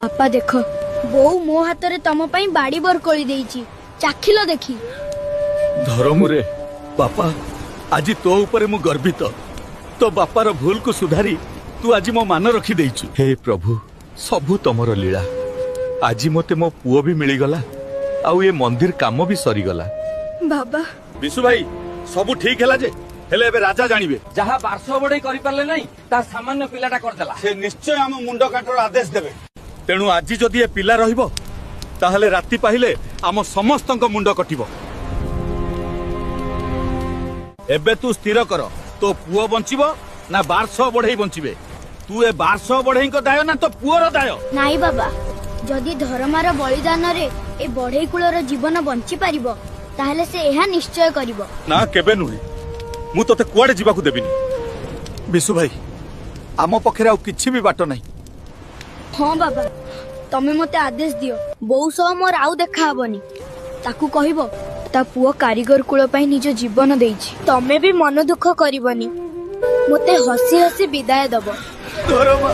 बापा देख बोऊ मो हाथ रे तम पई बाड़ी बरकोली देइची चाखिलो देखी धरमुरे बापा आज तो ऊपर मु गर्वित तो बापार भूल को सुधारी तू आज मो मान रखी देइछु। हे प्रभु सबु तमर लीला आज मते मो पुओ भी मिली गला आउ ये मंदिर काम भी सरी गला। बाबा विशु भाई सबु ठीक हैला जे हेले एबे राजा जानिबे जहा 1200 बड़े करि परले नै ता सामान्य पिलाटा कर देला से निश्चय हम मुंड काटर आदेश देबे। तेणु आज जदि ए पिला रहिबो ताहले राति पाहिले आम समस्तक मुंड कटिबो। एबे तू स्थिर कर तो पुओ बंचिबो ना 1200 बढ़ई बंचिबे। तू ए 1200 बढ़ई को दाय ना तो पुओर दाय नाई बाबा जदि धर्मार बलिदान रे ए बढ़ई कुलर जीवन बंची पारिबो ताहले से एहा निश्चय करिवो ना केबे नुहे मु तते कुआडे जीवाकू देबिनी। विशु भाई आम पखरे आ किछि भी बाट नाही। हाँ बाबा तमे मते आदेश दियो बोऊ सह मोर आउ देखा हबनी ताकू कहिबो ता पुओ कारीगर कुल पई निज जीवन देइछि तमे भी मन दुख करिवनी मते हसी हसी विदाय दबो। धरमा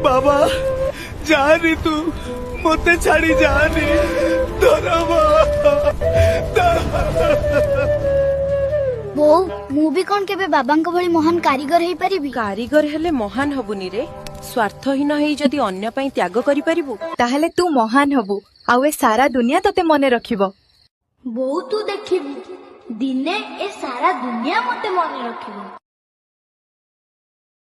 बाबा जानी तू मते छाड़ी जानी धरमा बोऊ मु भी कोन केबे बाबांक भली महान कारीगर हेई परिबी। कारीगर हेले महान हबुनी रे स्वार्थहीन हेई जदि अन्य पई त्याग करि परिबु ताहले तू महान हबु आउ ए सारा दुनिया तते मने रखिबो। बोऊ तू देखिबू दिने ए सारा दुनिया मते मने रखिबो।